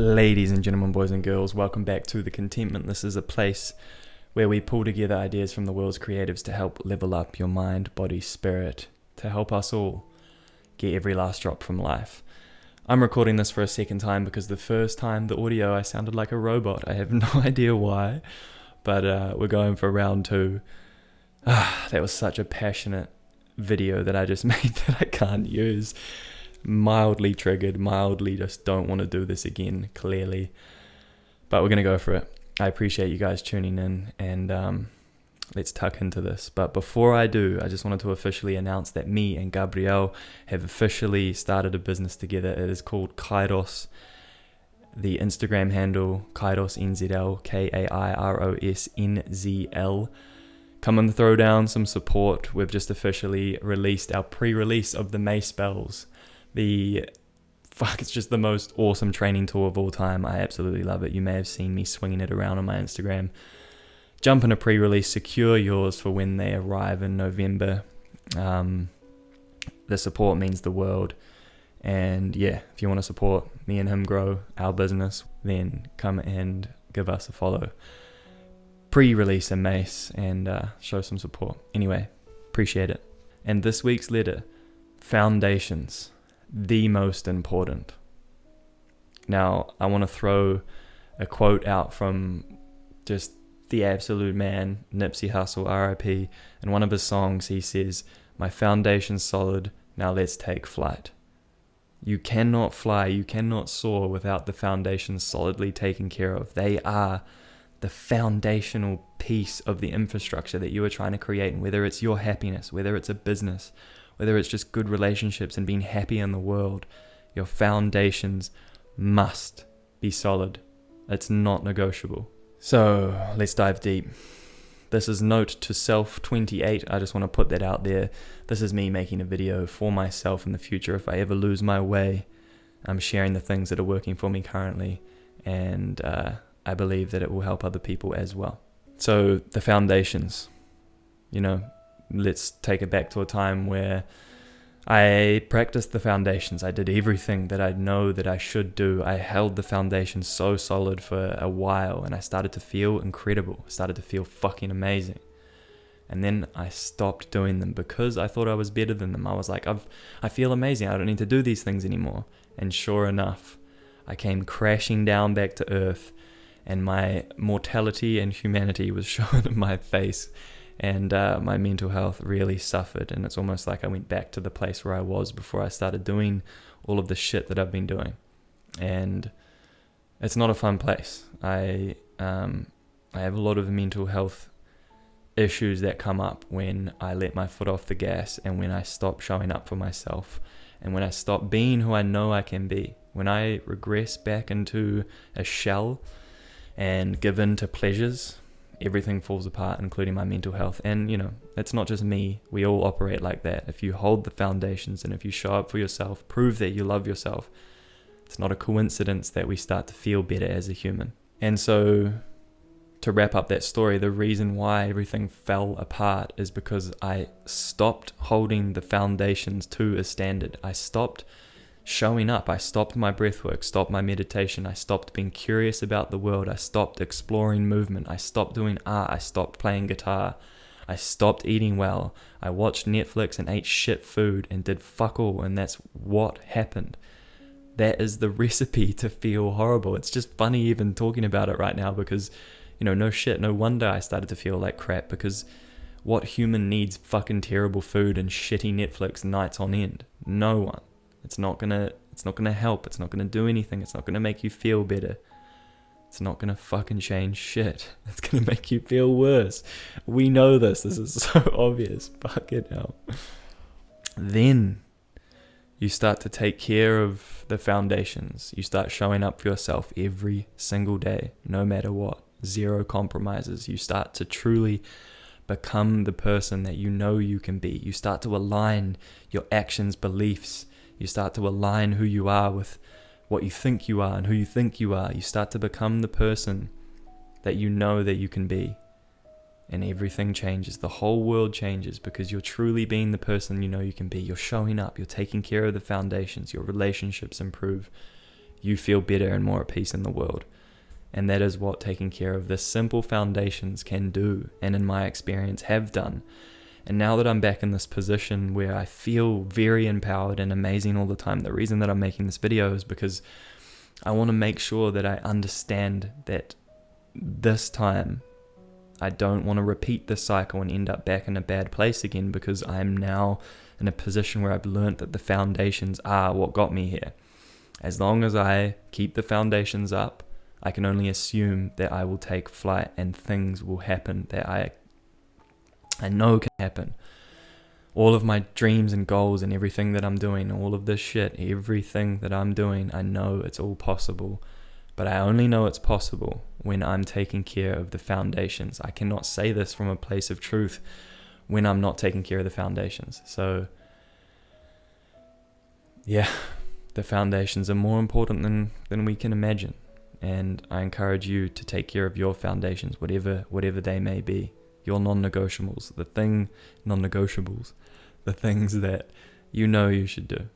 Ladies and gentlemen, boys and girls, welcome back to The Contentment. This is a place where we pull together ideas from the world's creatives to help level up your mind, body, spirit, to help us all get every last drop from life. I'm recording this for a second time because the first time the audio I sounded like a robot. I have no idea why, but we're going for round two. That was such a passionate video that I just made that I can't use. Mildly triggered, mildly just don't want to do this again, clearly. But we're going to go for it. I appreciate you guys tuning in, and let's tuck into this. But before I do, I just wanted to officially announce that me and Gabriel have officially started a business together. It is called Kairos. The Instagram handle, KairosNZL, KairosNZL. Come and throw down some support. We've just officially released our pre-release of the May spells. It's just the most awesome training tool of all time. I absolutely love it. You may have seen me swinging it around on my Instagram. Jump in a pre-release, secure yours for when they arrive in November. The support means the world. And yeah, if you want to support me and him grow our business, then come and give us a follow. Pre-release a mace and show some support. Anyway, appreciate it. And this week's letter, foundations. The most important. Now, I want to throw a quote out from just the absolute man, Nipsey Hustle, R.I.P. In one of his songs, he says, "My foundation's solid, now let's take flight." You cannot fly, you cannot soar without the foundations solidly taken care of. They are the foundational piece of the infrastructure that you are trying to create, and whether it's your happiness, whether it's a business, whether it's just good relationships and being happy in the world, your foundations must be solid. It's not negotiable. So let's dive deep. This is note to self 28. I just want to put that out there. This is me making a video for myself in the future. If I ever lose my way, I'm sharing the things that are working for me currently, and I believe that it will help other people as well. So the foundations, let's take it back to a time where I practiced the foundations. I did everything that I know that I should do. I held the foundation so solid for a while, and I started to feel incredible. I started to feel fucking amazing. And then I stopped doing them because I thought I was better than them. I was like, I feel amazing. I don't need to do these things anymore. And sure enough, I came crashing down back to earth, and my mortality and humanity was shown in my face. And my mental health really suffered, and it's almost like I went back to the place where I was before I started doing all of the shit that I've been doing. And it's not a fun place. I have a lot of mental health issues that come up when I let my foot off the gas, and when I stop showing up for myself, and when I stop being who I know I can be. When I regress back into a shell and give in to pleasures, everything falls apart, including my mental health. And it's not just me. We all operate like that. If you hold the foundations and if you show up for yourself, prove that you love yourself, it's not a coincidence that we start to feel better as a human. And so, to wrap up that story, the reason why everything fell apart is because I stopped holding the foundations to a standard. I stopped showing up. I stopped my breathwork, stopped my meditation. I stopped being curious about the world. I stopped exploring movement. I stopped doing art. I stopped playing guitar. I stopped eating well. I watched Netflix and ate shit food and did fuck all, and that's what happened. That is the recipe to feel horrible. It's just funny even talking about it right now because, no shit, no wonder I started to feel like crap, because what human needs fucking terrible food and shitty Netflix nights on end? No one. It's not gonna help. It's not gonna do anything. It's not gonna make you feel better. It's not gonna fucking change shit. It's gonna make you feel worse. We know this. This is so obvious. Fucking hell. Then you start to take care of the foundations. You start showing up for yourself every single day, no matter what. Zero compromises. You start to truly become the person that you know you can be. You start to align your actions, beliefs. You start to align who you are with what you think you are and who you think you are. You start to become the person that you know that you can be. And everything changes. The whole world changes because you're truly being the person you know you can be. You're showing up. You're taking care of the foundations. Your relationships improve. you feel better and more at peace in the world. And that is what taking care of the simple foundations can do, and in my experience have done. And now that I'm back in this position where I feel very empowered and amazing all the time, the reason that I'm making this video is because I want to make sure that I understand that this time I don't want to repeat this cycle and end up back in a bad place again, because I'm now in a position where I've learned that the foundations are what got me here. As long as I keep the foundations up, I can only assume that I will take flight and things will happen that I know can happen. All of my dreams and goals and everything that I'm doing, all of this shit, everything that I'm doing, I know it's all possible. But I only know it's possible when I'm taking care of the foundations. I cannot say this from a place of truth when I'm not taking care of the foundations. So, yeah, the foundations are more important than we can imagine. And I encourage you to take care of your foundations, whatever they may be. Your non-negotiables, the things that you should do.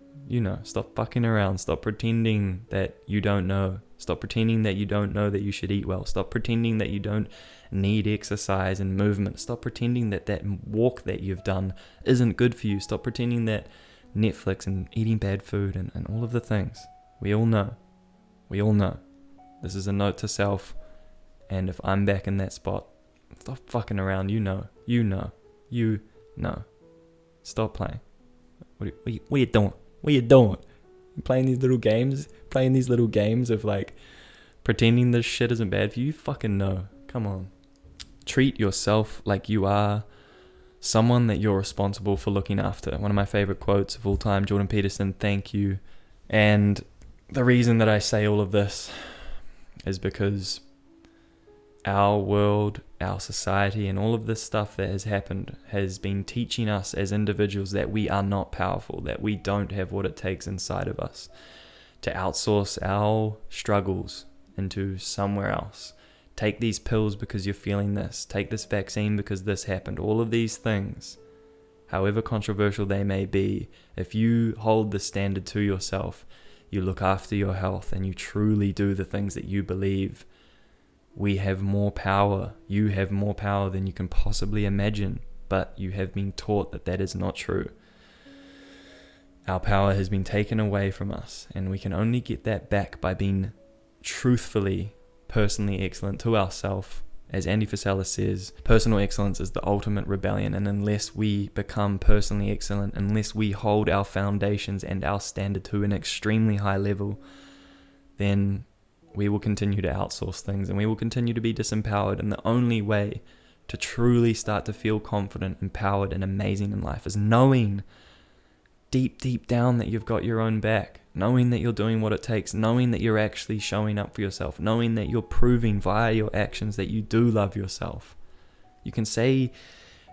Stop fucking around. Stop pretending that you don't know. Stop pretending that you don't know that you should eat well. Stop pretending that you don't need exercise and movement. Stop pretending that walk that you've done isn't good for you. Stop pretending that Netflix and eating bad food and all of the things. We all know. This is a note to self. And if I'm back in that spot, stop fucking around. You know. Stop playing. What are you doing? What are you doing? You playing these little games of like pretending this shit isn't bad for you? You fucking know. Come on. Treat yourself like you are someone that you're responsible for looking after. One of my favorite quotes of all time, Jordan Peterson, thank you. And the reason that I say all of this is because our world, our society, and all of this stuff that has happened has been teaching us as individuals that we are not powerful, that we don't have what it takes inside of us to outsource our struggles into somewhere else. Take these pills because you're feeling this. Take this vaccine because this happened. All of these things, however controversial they may be, if you hold the standard to yourself, you look after your health, and you truly do the things that you believe, we have more power. You have more power than you can possibly imagine, but you have been taught that that is not true. Our power has been taken away from us, and we can only get that back by being truthfully, personally excellent to ourselves. As Andy Frisella says, personal excellence is the ultimate rebellion, and unless we become personally excellent, unless we hold our foundations and our standard to an extremely high level, then we will continue to outsource things, and we will continue to be disempowered. And the only way to truly start to feel confident, empowered, and amazing in life is knowing deep down that you've got your own back, knowing that you're doing what it takes, knowing that you're actually showing up for yourself, knowing that you're proving via your actions that you do love yourself. You can say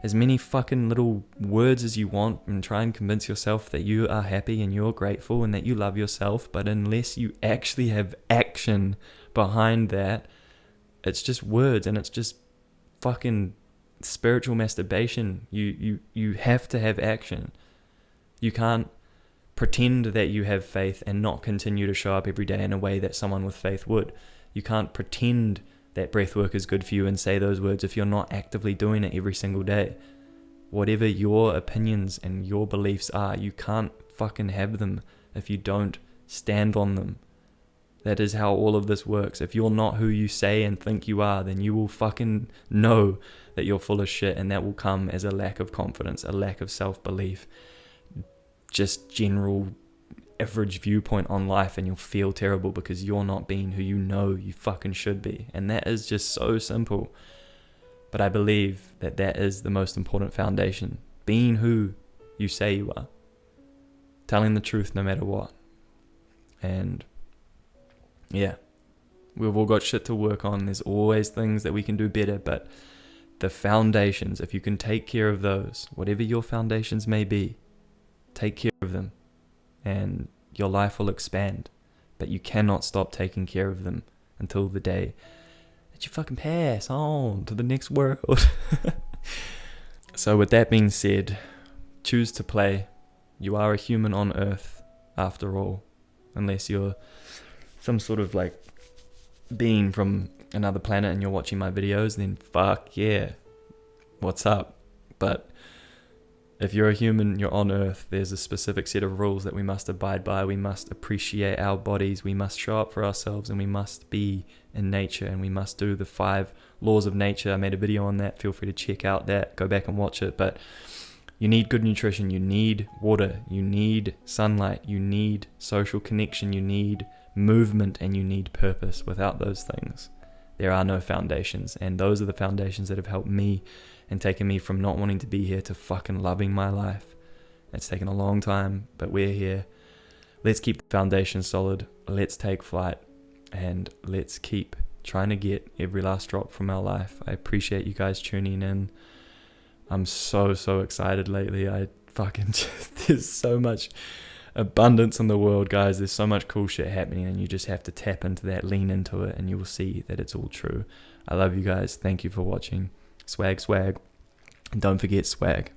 as many fucking little words as you want and try and convince yourself that you are happy and you're grateful and that you love yourself, but unless you actually have action behind that, it's just words, and it's just fucking spiritual masturbation. You have to have action. You can't pretend that you have faith and not continue to show up every day in a way that someone with faith would. You can't pretend that breathwork is good for you and say those words if you're not actively doing it every single day. Whatever your opinions and your beliefs are, you can't fucking have them if you don't stand on them. That is how all of this works. If you're not who you say and think you are, then you will fucking know that you're full of shit, and that will come as a lack of confidence, a lack of self-belief, just general average viewpoint on life, and you'll feel terrible because you're not being who you know you fucking should be. And that is just so simple. But I believe that that is the most important foundation. Being who you say you are. Telling the truth no matter what. And yeah, we've all got shit to work on. There's always things that we can do better, but the foundations, if you can take care of those, whatever your foundations may be, take care of them and your life will expand. But you cannot stop taking care of them until the day that you fucking pass on to the next world. So with that being said, choose to play. You are a human on earth after all, unless you're some sort of like being from another planet and you're watching my videos, then fuck yeah, what's up? But if you're a human, you're on Earth, there's a specific set of rules that we must abide by. We must appreciate our bodies, we must show up for ourselves, and we must be in nature, and we must do the 5 laws of nature. I made a video on that, feel free to check out that, go back and watch it. But you need good nutrition, you need water, you need sunlight, you need social connection, you need movement, and you need purpose. Without those things, there are no foundations, and those are the foundations that have helped me and taken me from not wanting to be here to fucking loving my life. It's taken a long time, but we're here. Let's keep the foundation solid, let's take flight, and let's keep trying to get every last drop from our life. I appreciate you guys tuning in. I'm so excited lately. I fucking just, there's so much abundance in the world, guys. There's so much cool shit happening, and you just have to tap into that, lean into it, and you will see that it's all true. I love you guys. Thank you for watching. Swag. And don't forget swag.